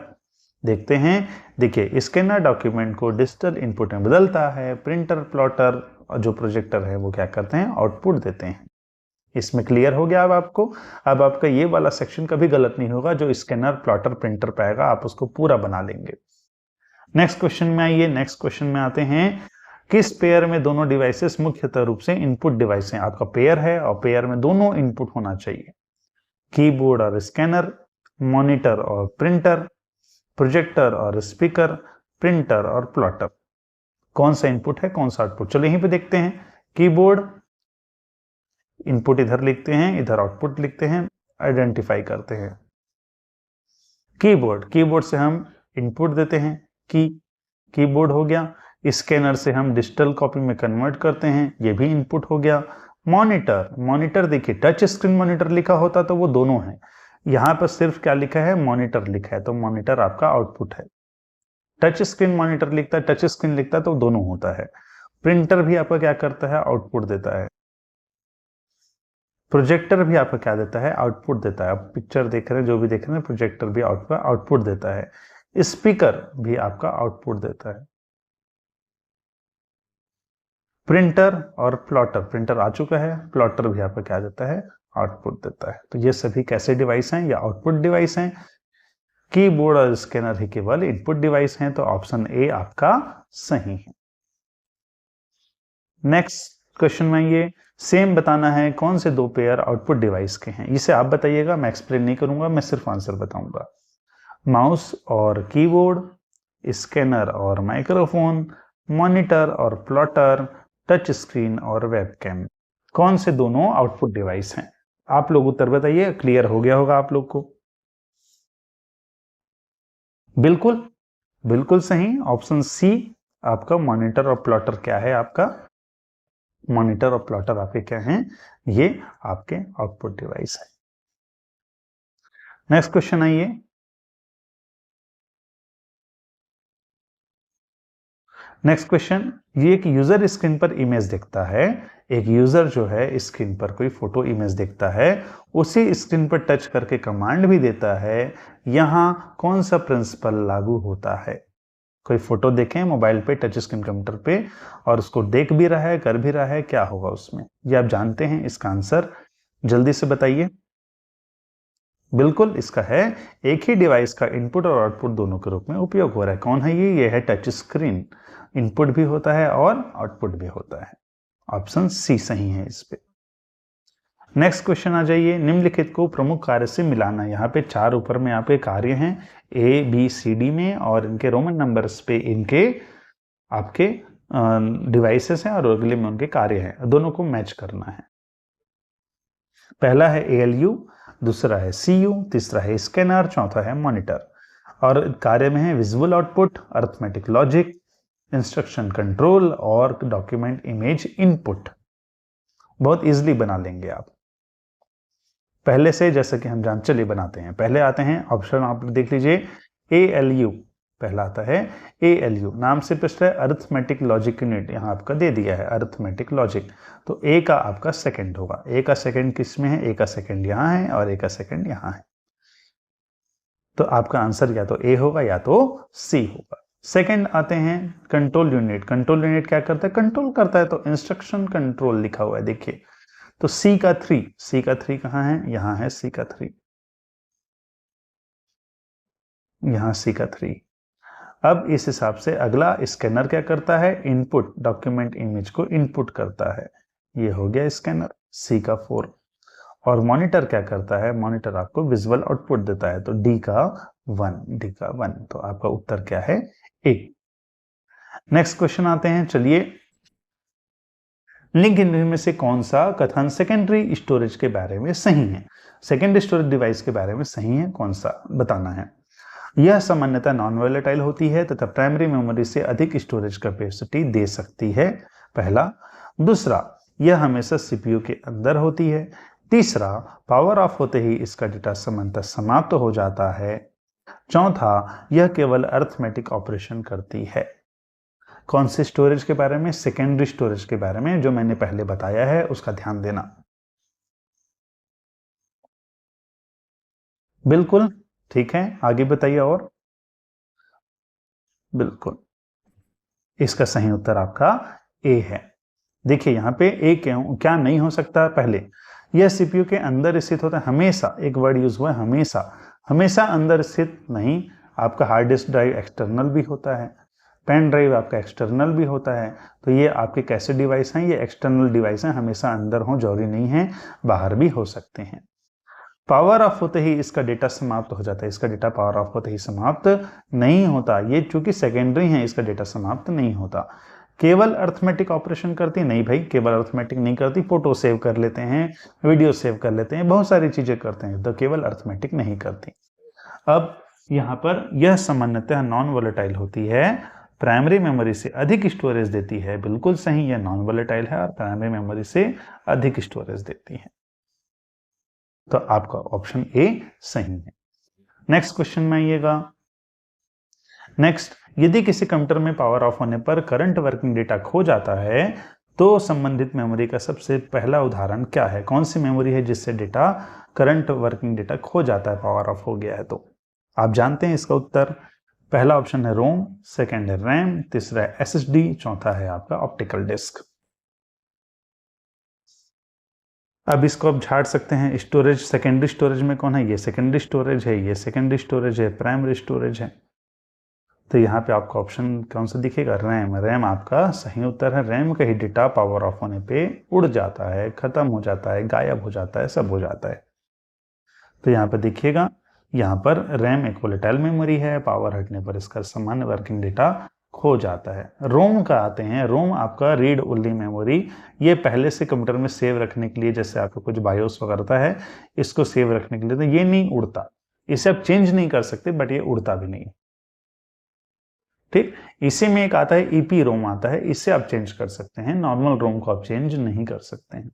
देखते हैं, देखिए स्कैनर डॉक्यूमेंट को डिजिटल इनपुट में बदलता है, प्रिंटर, प्लॉटर और जो प्रोजेक्टर है वो क्या करते हैं, आउटपुट देते हैं। इसमें क्लियर हो गया अब आपको। अब आपका ये वाला सेक्शन कभी गलत नहीं होगा, जो स्कैनर, प्लॉटर, प्रिंटर पे आएगा आप उसको पूरा बना लेंगे। नेक्स्ट क्वेश्चन में आइए। नेक्स्ट क्वेश्चन में आते हैं, किस पेयर में दोनों डिवाइसेस मुख्यतः रूप से इनपुट डिवाइस हैं? आपका पेयर है और पेयर में दोनों इनपुट होना चाहिए। कीबोर्ड और स्कैनर, मॉनिटर और प्रिंटर, प्रोजेक्टर और स्पीकर, प्रिंटर और प्लॉटर। कौन सा इनपुट है, कौन सा आउटपुट? चलो यहीं पे देखते हैं। कीबोर्ड, इनपुट इधर लिखते हैं, इधर आउटपुट लिखते हैं, आइडेंटिफाई करते हैं। कीबोर्ड, कीबोर्ड से हम इनपुट देते हैं, कीबोर्ड हो गया। स्कैनर से हम डिजिटल कॉपी में कन्वर्ट करते हैं, ये भी इनपुट हो गया। मॉनिटर, मॉनिटर देखिए टच स्क्रीन मॉनिटर लिखा होता तो वो दोनों है, यहां पर सिर्फ क्या लिखा है, मॉनिटर लिखा है, तो मॉनिटर आपका आउटपुट है। टच स्क्रीन मॉनिटर लिखता है, टच स्क्रीन लिखता है तो दोनों होता है। प्रिंटर भी आपका क्या करता है, आउटपुट देता है। प्रोजेक्टर भी आपका क्या देता है, आउटपुट देता है। आप पिक्चर देख रहे हैं, जो भी देख रहे हैं, प्रोजेक्टर भी आउटपुट देता है। स्पीकर भी आपका आउटपुट देता है। प्रिंटर और प्लॉटर, प्रिंटर आ चुका है, प्लॉटर भी आपका क्या देता है, आउटपुट देता है। तो ये सभी कैसे डिवाइस हैं, या आउटपुट डिवाइस हैं। कीबोर्ड और स्कैनर ही केवल इनपुट डिवाइस हैं, तो ऑप्शन ए आपका सही है। नेक्स्ट क्वेश्चन में ये सेम बताना है कौन से दो पेयर आउटपुट डिवाइस के हैं, इसे आप बताइएगा, मैं एक्सप्लेन नहीं करूंगा, मैं सिर्फ आंसर बताऊंगा। माउस और कीबोर्ड, स्कैनर और माइक्रोफोन, मॉनिटर और प्लॉटर, टच स्क्रीन और वेबकैम। कौन से दोनों आउटपुट डिवाइस हैं? आप लोग उत्तर बताइए, क्लियर हो गया होगा आप लोग को। बिल्कुल बिल्कुल सही, ऑप्शन सी आपका मॉनिटर और प्लॉटर क्या है? आपका मॉनिटर और प्लॉटर आपके क्या हैं? ये आपके आउटपुट डिवाइस है। नेक्स्ट क्वेश्चन आइए। नेक्स्ट क्वेश्चन, ये एक यूजर स्क्रीन पर इमेज देखता है। एक यूजर जो है स्क्रीन पर कोई फोटो इमेज देखता है, उसी स्क्रीन पर टच करके कमांड भी देता है। यहां कौन सा प्रिंसिपल लागू होता है? कोई फोटो देखें मोबाइल पे, टच स्क्रीन कंप्यूटर पे, और उसको देख भी रहा है, कर भी रहा है, क्या होगा उसमें? ये आप जानते हैं इसका आंसर, जल्दी से बताइए। बिल्कुल, इसका है एक ही डिवाइस का इनपुट और आउटपुट दोनों के रूप में उपयोग हो रहा है। कौन है ये? है टच स्क्रीन। इनपुट भी होता है और आउटपुट भी होता है। ऑप्शन सी सही है इस पे। नेक्स्ट क्वेश्चन आ जाइए। निम्नलिखित को प्रमुख कार्य से मिलाना। यहाँ पे 4 ऊपर में आपके कार्य हैं ए बी सी डी में, और इनके रोमन नंबर्स पे इनके आपके डिवाइसेस हैं और अगले में उनके कार्य हैं, दोनों को मैच करना है। पहला है ALU, दूसरा है CU, तीसरा है स्कैनर, चौथा है मॉनिटर। और कार्य में है visual output, arithmetic logic, instruction control और डॉक्यूमेंट इमेज इनपुट। बहुत इजीली बना लेंगे आप पहले से, जैसे कि हम चलिए बनाते हैं। पहले आते हैं ऑप्शन, आप देख लीजिए ALU। पहला आता है ALU, नाम से प्रश्न है अरिथमेटिक लॉजिक यूनिट, यहाँ आपका दे दिया है अरिथमेटिक लॉजिक। तो A का आपका सेकंड होगा। A का सेकंड किस में है? A का सेकंड यहाँ है और A का सेकंड यहाँ है। तो आपका आंसर या तो A होगा या तो C होगा। सेकंड आते हैं कंट्रोल यूनिट। कंट्रोल यूनिट क्या करता है? कंट्रोल करता है, तो इंस्ट्रक्शन कंट्रोल लिखा हुआ है, देखिए। तो C का 3 कहाँ है? यहाँ है C का 3, यहाँ C का 3। अब इस हिसाब से अगला स्कैनर क्या करता है? इनपुट, डॉक्यूमेंट इमेज को इनपुट करता है, ये हो गया स्कैनर, C का 4। और मॉनिटर क्या करता है? मॉनिटर आपको विजुअल आउटपुट देता है, तो D का 1। तो आपका उत्तर क्या है? A। नेक्स्ट क्वेश्चन आते हैं, चलिए। लिंक इनमें से कौन सा कथन सेकेंडरी स्टोरेज के बारे में सही है? सेकेंडरी स्टोरेज डिवाइस के बारे में सही है, कौन सा बताना है। यह सामान्यतः नॉन वोलेटाइल होती है तथा प्राइमरी मेमोरी से अधिक स्टोरेज कैपेसिटी दे सकती है, पहला। दूसरा, यह हमेशा CPU के अंदर होती है। तीसरा, पावर ऑफ होते ही इसका डेटा सामान्यतः समाप्त हो जाता है। चौथा, यह केवल अरिथमेटिक ऑपरेशन करती है। कौन से स्टोरेज के बारे में? सेकेंडरी स्टोरेज के बारे में, जो मैंने पहले बताया है उसका ध्यान देना। बिल्कुल ठीक है, आगे बताइए। और बिल्कुल, इसका सही उत्तर आपका A है। देखिए यहाँ पे A क्या नहीं हो सकता? पहले, यह CPU के अंदर स्थित होता है हमेशा, एक वर्ड यूज हुआ है हमेशा। हमेशा अंदर स्थित नहीं, आपका हार्ड डिस्क ड्राइव एक्सटर्नल भी होता है, पेन ड्राइव आपका एक्सटर्नल भी होता है। तो ये आपके कैसे डिवाइस हैं? ये एक्सटर्नल डिवाइस हैं, हमेशा अंदर हो जरूरी नहीं है, बाहर भी हो सकते हैं। पावर ऑफ होते ही इसका डेटा समाप्त हो जाता है, इसका डेटा पावर ऑफ होते ही समाप्त नहीं होता। ये चूंकि सेकेंडरी है, इसका डेटा समाप्त नहीं होता। केवल अरिथमेटिक ऑपरेशन करती? नहीं भाई, केवल अरिथमेटिक नहीं करती, फोटो सेव कर लेते हैं, वीडियो सेव कर लेते हैं, बहुत सारी चीजें करते हैं, तो केवल अरिथमेटिक नहीं करती। अब यहाँ पर यह सामान्यतः नॉन वोलेटाइल होती है, प्राइमरी मेमोरी से अधिक स्टोरेज देती है। बिल्कुल सही, यह नॉन वोलेटाइल है और प्राइमरी मेमोरी से अधिक स्टोरेज देती है। तो आपका ऑप्शन A सही है। नेक्स्ट क्वेश्चन में आइएगा। नेक्स्ट, यदि किसी कंप्यूटर में पावर ऑफ होने पर करंट वर्किंग डेटा खो जाता है, तो संबंधित मेमोरी का सबसे पहला उदाहरण क्या है? कौन सी मेमोरी है जिससे डेटा, करंट वर्किंग डेटा खो जाता है, पावर ऑफ हो गया है? तो आप जानते हैं इसका उत्तर। पहला ऑप्शन है रोम, सेकेंड है रैम, तीसरा है SSD, चौथा है आपका ऑप्टिकल डिस्क। अब इसको आप झाड़ सकते हैं। स्टोरेज, सेकेंडरी स्टोरेज में कौन है? ये सेकेंडरी स्टोरेज है, ये सेकेंडरी स्टोरेज है, प्राइमरी स्टोरेज है। तो यहाँ पे आपका ऑप्शन कौन सा दिखेगा? रैम। रैम आपका सही उत्तर है। रैम का ही डेटा पावर ऑफ होने पे उड़ जाता है, खत्म हो जाता है, गायब हो जाता है, सब हो जाता है। तो यहाँ पे देखिएगा, यहाँ पर रैम एक वोलेटाइल मेमोरी है, पावर हटने पर इसका सामान्य वर्किंग डेटा खो जाता है। रोम का आते हैं, रोम आपका रीड ओनली मेमोरी, ये पहले से कंप्यूटर में सेव रखने के लिए, जैसे आपका कुछ बायोस वगैरह है इसको सेव रखने के लिए, तो ये नहीं उड़ता, इसे आप चेंज नहीं कर सकते, बट ये उड़ता भी नहीं। ठीक, इसी में एक आता है ईपी रोम आता है, इससे आप चेंज कर सकते हैं, नॉर्मल रोम को आप चेंज नहीं कर सकते हैं।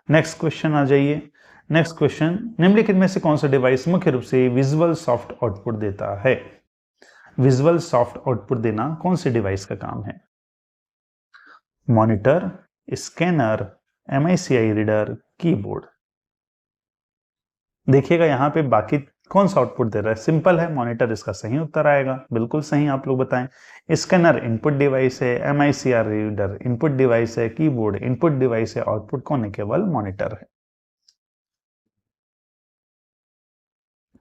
नेक्स्ट क्वेश्चन आ जाइए। नेक्स्ट क्वेश्चन, निम्नलिखित में से कौन सा डिवाइस मुख्य रूप से विजुअल सॉफ्ट आउटपुट देता है? विजुअल सॉफ्ट आउटपुट देना कौन से डिवाइस का काम है? Monitor, scanner, MICI reader, keyboard. देखिएगा यहाँ पे बाकी कौन सा आउटपुट दे रहा है, सिंपल है, मॉनिटर इसका सही उत्तर आएगा, बिल्कुल सही, आप लोग बताएं। स्कैनर इनपुट डिवाइस है, MICI रीडर इनपुट डिवाइस है, कीबोर्ड इनपुट डिवाइस है, आउटपुट कौन है? केवल मॉनिटर है।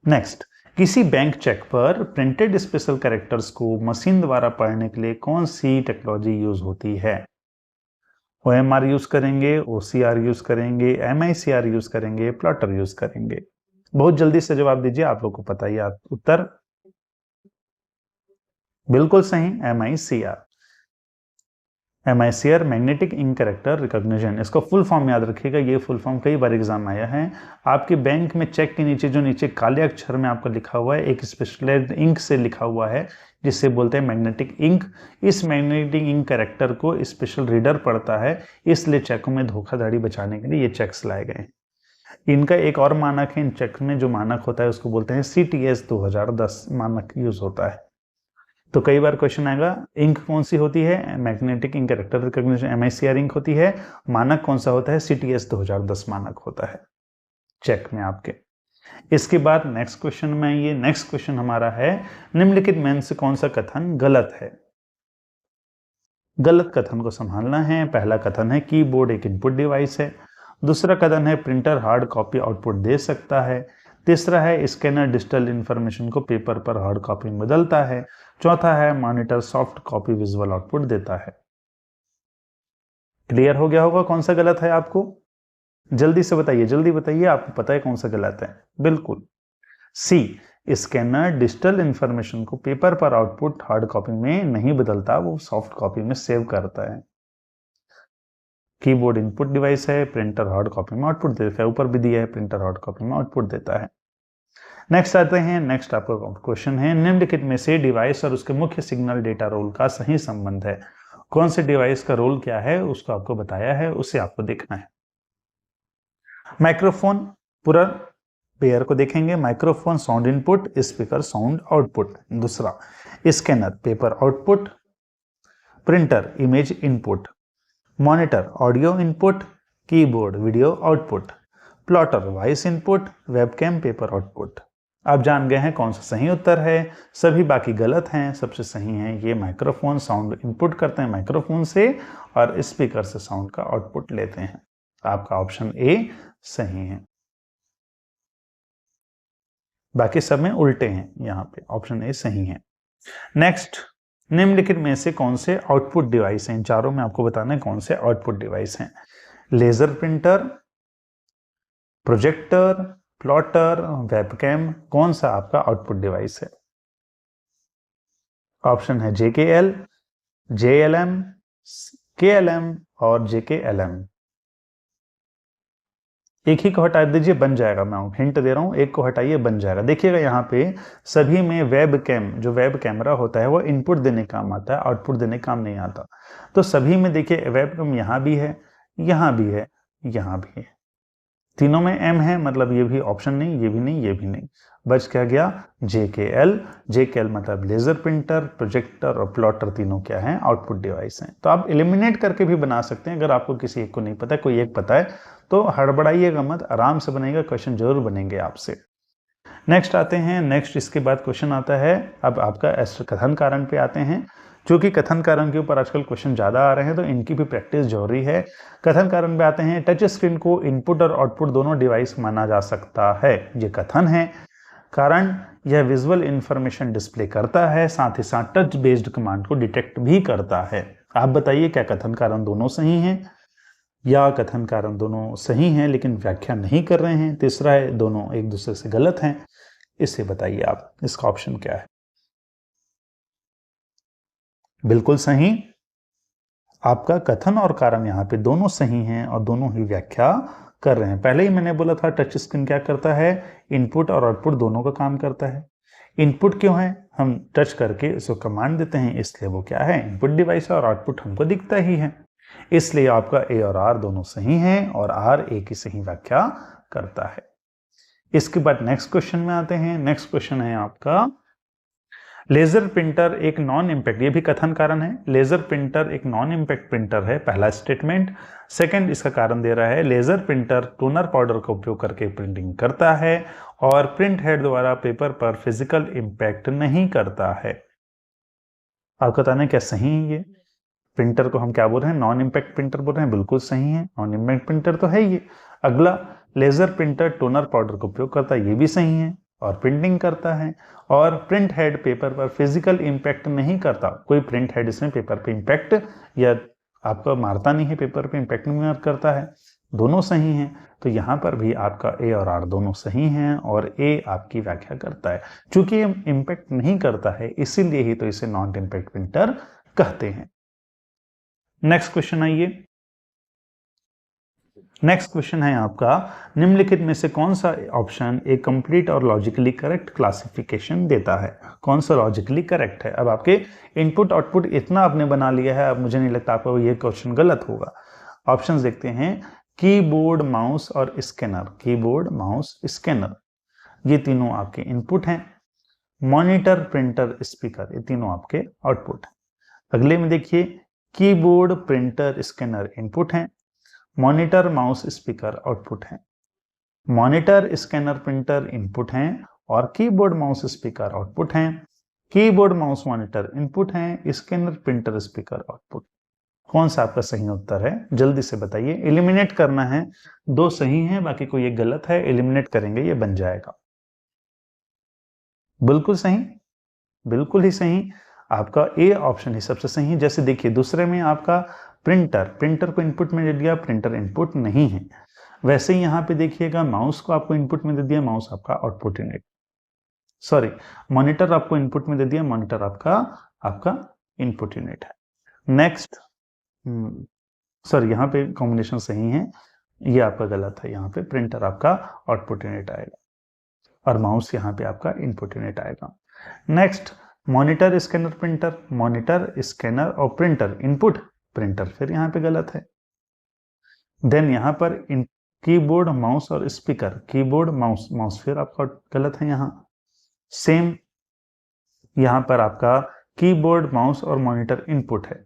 नेक्स्ट, किसी बैंक चेक पर प्रिंटेड स्पेशल कैरेक्टर्स को मशीन द्वारा पढ़ने के लिए कौन सी टेक्नोलॉजी यूज होती है? OMR यूज करेंगे, OCR यूज करेंगे, MICR यूज करेंगे, प्लॉटर यूज करेंगे? बहुत जल्दी से जवाब दीजिए, आप लोग को पता ही है उत्तर। बिल्कुल सही, MICR। MICR magnetic ink character recognition, इसका फुल फॉर्म याद रखिएगा, ये फुल फॉर्म कई बार एग्जाम आया है। आपके बैंक में चेक के नीचे जो नीचे काले अक्षर में आपका लिखा हुआ है, एक स्पेशलाइज्ड इंक से लिखा हुआ है जिससे बोलते हैं मैग्नेटिक इंक। इस मैग्नेटिक इंक कैरेक्टर को स्पेशल रीडर पढ़ता है, इसलिए चेकों में धोखाधड़ी बचाने के लिए ये चेक्स लाए गए हैं। इनका एक और मानक है, इन चेक में जो मानक होता है उसको बोलते हैं CTS 2010 मानक यूज होता है। तो कई बार क्वेश्चन आएगा, इंक कौन सी होती है? Magnetic ink character recognition MICR ink होती है। मानक कौन सा होता है? CTS 2010 मानक होता है चेक में आपके। इसके बाद नेक्स्ट क्वेश्चन में ये नेक्स्ट क्वेश्चन हमारा है, निम्नलिखित में से कौन सा कथन गलत है? गलत कथन को संभालना है। पहला कथन है कीबोर्ड एक इनपुट डिवाइस है। दूसरा कथन है प्रिंटर हार्ड कॉपी आउटपुट दे सकता है। तीसरा है स्कैनर डिजिटल इंफॉर्मेशन को पेपर पर हार्ड कॉपी में बदलता है। चौथा है monitor soft copy visual output देता है। क्लियर हो गया होगा कौन सा गलत है आपको? जल्दी से बताइए, जल्दी बताइए, आपको पता है कौन सा गलत है? बिल्कुल सी, स्कैनर डिजिटल इंफॉर्मेशन को पेपर पर आउटपुट हार्ड कॉपी में नहीं बदलता, वो सॉफ्ट कॉपी में सेव करता है। कीबोर्ड इनपुट डिवाइस है, प्रिंटर हार्ड कॉपी में आउटपुट देता है, ऊपर भी दिया है प्रिंटर हार्ड कॉपी में आउटपुट देता है। नेक्स्ट आते हैं, नेक्स्ट आपका क्वेश्चन है, निम्नलिखित में से डिवाइस और उसके मुख्य सिग्नल डेटा रोल का सही संबंध है? कौन से डिवाइस का रोल क्या है उसको आपको बताया है, उसे आपको देखना है। माइक्रोफोन, पूरा पेयर को देखेंगे, microphone sound input, speaker sound output. दूसरा scanner paper output, printer image input, monitor audio input, keyboard video output, plotter voice input, webcam paper output. आप जान गए हैं कौन सा सही उत्तर है, सभी बाकी गलत हैं, सबसे सही है ये माइक्रोफोन साउंड इनपुट करते हैं माइक्रोफोन से और स्पीकर से साउंड का आउटपुट लेते हैं। आपका ऑप्शन ए सही है, बाकी सब में उल्टे हैं, यहाँ पे ऑप्शन ए सही है। नेक्स्ट, निम्नलिखित में से कौन से आउटपुट डिवाइस हैं? इन चारों में आपको बताना है कौन से आउटपुट डिवाइस हैं। Laser printer, projector, plotter, webcam, कौन सा आपका आउटपुट डिवाइस है? ऑप्शन है JKL, JLM, KLM और JKLM। एक ही को हटा दीजिए, बन जाएगा, मैं हिंट दे रहा हूं, एक को हटाइए बन जाएगा। देखिएगा यहाँ पे सभी में वेबकैम, जो वेब कैमरा होता है वो इनपुट देने काम आता है, आउटपुट देने काम नहीं आता। तो सभी में देखिए वेबकैम यहाँ भी है, यहाँ भी है, यहाँ भी है, तीनों में M है, मतलब ये भी ऑप्शन नहीं, ये भी नहीं, ये भी नहीं, बच क्या गया? JKL। JKL मतलब लेजर प्रिंटर, प्रोजेक्टर और प्लॉटर तीनों क्या हैं? आउटपुट डिवाइस हैं। तो आप एलिमिनेट करके भी बना सकते हैं, अगर आपको किसी एक को नहीं पता, कोई एक पता है तो हड़बड़ाइएगा मत, आराम से बनेगा, क्वेश्चन जरूर बनेंगे आपसे। नेक्स्ट आते हैं, नेक्स्ट इसके बाद क्वेश्चन आता है, अब आपका कथन कारण पे आते हैं। क्योंकि कथन कारण के ऊपर आजकल क्वेश्चन ज्यादा आ रहे हैं तो इनकी भी प्रैक्टिस जरूरी है। कथन कारण पे आते हैं, टच स्क्रीन को इनपुट और आउटपुट दोनों डिवाइस माना जा सकता है, ये कथन है। कारण, यह विजुअल इंफॉर्मेशन डिस्प्ले करता है, साथ ही साथ टच बेस्ड कमांड को डिटेक्ट भी करता है। आप बताइए क्या कथन कारण दोनों सही हैं? या कथन कारण दोनों सही हैं लेकिन व्याख्या नहीं कर रहे हैं। तीसरा है दोनों एक दूसरे से गलत हैं। इसे बताइए आप, इसका ऑप्शन क्या है? बिल्कुल सही, आपका कथन और कारण यहाँ पे दोनों सही हैं और दोनों ही व्याख्या कर रहे हैं। पहले ही मैंने बोला था टच स्क्रीन क्या करता है, इनपुट और आउटपुट दोनों का काम करता है। इनपुट क्यों है, हम टच करके उसको कमांड देते हैं, इसलिए वो क्या है, इनपुट डिवाइस है और आउटपुट हमको दिखता ही है। इसलिए आपका ए और आर दोनों सही हैं और आर ए की सही व्याख्या करता है। इसके बाद नेक्स्ट क्वेश्चन में आते हैं। नेक्स्ट क्वेश्चन है आपका, लेजर प्रिंटर एक नॉन इम्पैक्ट, ये भी कथन कारण है, लेजर प्रिंटर एक नॉन इम्पैक्ट प्रिंटर है, पहला स्टेटमेंट। सेकंड इसका कारण दे रहा है, लेजर प्रिंटर टोनर पाउडर का उपयोग करके प्रिंटिंग करता है और प्रिंट हेड द्वारा पेपर पर फिजिकल इम्पैक्ट नहीं करता है। आपको बताना क्या सही है? ये प्रिंटर को हम क्या बोल रहे हैं, नॉन इम्पैक्ट प्रिंटर बोल रहे हैं, बिल्कुल सही है, नॉन इम्पैक्ट प्रिंटर तो है ये। अगला, लेजर प्रिंटर टोनर पाउडर का उपयोग करता है, ये भी सही है और प्रिंटिंग करता है। और प्रिंट हेड पेपर पर फिजिकल इम्पैक्ट नहीं करता, कोई प्रिंट हेड इसमें पेपर पे इम्पैक्ट या आपका मारता नहीं है, पेपर पे इम्पैक्ट नहीं करता है, दोनों सही हैं। तो यहाँ पर भी आपका ए और आर दोनों सही हैं और ए आपकी व्याख्या करता है। चूंकि ये इम्पैक्ट नहीं करता है इसीलिए ही तो इसे नॉन इम्पैक्ट प्रिंटर कहते हैं। नेक्स्ट क्वेश्चन आइए। नेक्स्ट क्वेश्चन है आपका, निम्नलिखित में से कौन सा ऑप्शन एक कंप्लीट और लॉजिकली करेक्ट क्लासिफिकेशन देता है? कौन सा लॉजिकली करेक्ट है? अब आपके इनपुट आउटपुट इतना आपने बना लिया है, अब मुझे नहीं लगता आपका ये क्वेश्चन गलत होगा। ऑप्शंस देखते हैं, कीबोर्ड माउस और स्कैनर, कीबोर्ड माउस स्कैनर, ये तीनों आपके इनपुट हैं। मॉनिटर प्रिंटर स्पीकर, ये तीनों आपके आउटपुट हैं। अगले में देखिए, कीबोर्ड प्रिंटर स्कैनर इनपुट हैं, मॉनिटर माउस स्पीकर आउटपुट हैं। मॉनिटर स्कैनर प्रिंटर इनपुट हैं और कीबोर्ड माउस स्पीकर आउटपुट हैं। कीबोर्ड माउस मॉनिटर इनपुट हैं, स्कैनर प्रिंटर स्पीकर आउटपुट। कौन सा आपका सही उत्तर है, जल्दी से बताइए। एलिमिनेट करना है, दो सही हैं बाकी कोई एक गलत है, एलिमिनेट करेंगे ये बन जाएगा। बिल्कुल सही, बिल्कुल ही सही, आपका ए ऑप्शन ही सबसे सही है। जैसे देखिए दूसरे में आपका प्रिंटर को इनपुट में दे दिया, प्रिंटर इनपुट नहीं है। वैसे ही यहाँ पे देखिएगा माउस को आपको इनपुट में दे दिया, माउस आपका आउटपुट यूनिट, सॉरी मॉनिटर आपको इनपुट में दे दिया, मॉनिटर आपका इनपुट यूनिट है। नेक्स्ट, सॉरी यहाँ पे कॉम्बिनेशन सही है, ये आपका गलत है, यहाँ पे प्रिंटर आपका आउटपुट यूनिट आएगा और माउस यहाँ पे आपका इनपुट यूनिट आएगा। Next, monitor scanner printer, monitor scanner और प्रिंटर इनपुट, प्रिंटर फिर यहाँ पे गलत है। देन यहाँ पर कीबोर्ड माउस और स्पीकर, कीबोर्ड माउस, माउस फिर आपका गलत है। यहाँ सेम, यहाँ पर आपका कीबोर्ड माउस और मॉनिटर इनपुट है,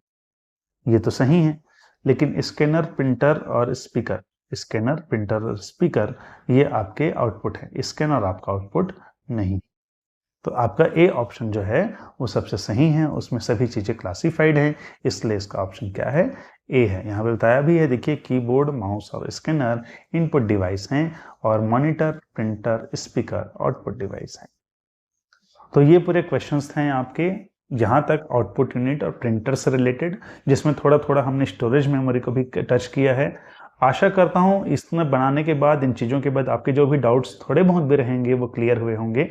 ये तो सही है। लेकिन स्कैनर प्रिंटर और स्पीकर, स्कैनर प्रिंटर और स्पीकर ये आपके आउटपुट है, स्कैनर आपका आउटपुट नहीं। तो आपका ए ऑप्शन जो है वो सबसे सही है, उसमें सभी चीजें क्लासिफाइड हैं, इसलिए इसका ऑप्शन क्या है, ए है। यहाँ पे बताया भी है, देखिए कीबोर्ड माउस और स्कैनर इनपुट डिवाइस हैं और monitor printer speaker output device हैं। तो ये पूरे क्वेश्चंस थे आपके यहाँ तक आउटपुट यूनिट और प्रिंटर से रिलेटेड, जिसमें थोड़ा थोड़ा हमने स्टोरेज मेमोरी को भी टच किया है। आशा करता हूँ इसमें बनाने के बाद, इन चीज़ों के बाद आपके जो भी डाउट्स थोड़े बहुत भी रहेंगे वो क्लियर हुए होंगे।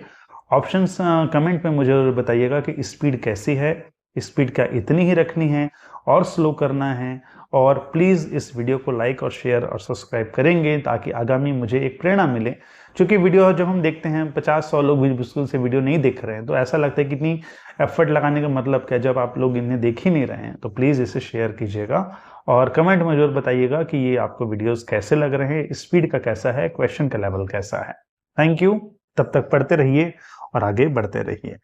ऑप्शंस कमेंट में मुझे बताइएगा कि स्पीड कैसी है, स्पीड क्या इतनी ही रखनी है और स्लो करना है, और प्लीज़ इस वीडियो को लाइक और शेयर और सब्सक्राइब करेंगे ताकि आगामी मुझे एक प्रेरणा मिले। क्योंकि वीडियो जब हम देखते हैं 50-100 लोग भी मुश्किल से वीडियो नहीं देख रहे हैं तो ऐसा लगता है कि इतनी एफर्ट लगाने का मतलब क्या, जब आप लोग इन्हें देख ही नहीं रहे हैं। तो प्लीज़ इसे शेयर कीजिएगा और कमेंट में जरूर बताइएगा कि ये आपको वीडियोज़ कैसे लग रहे हैं, स्पीड का कैसा है, क्वेश्चन का लेवल कैसा है। थैंक यू, तब तक पढ़ते रहिए और आगे बढ़ते रहिए।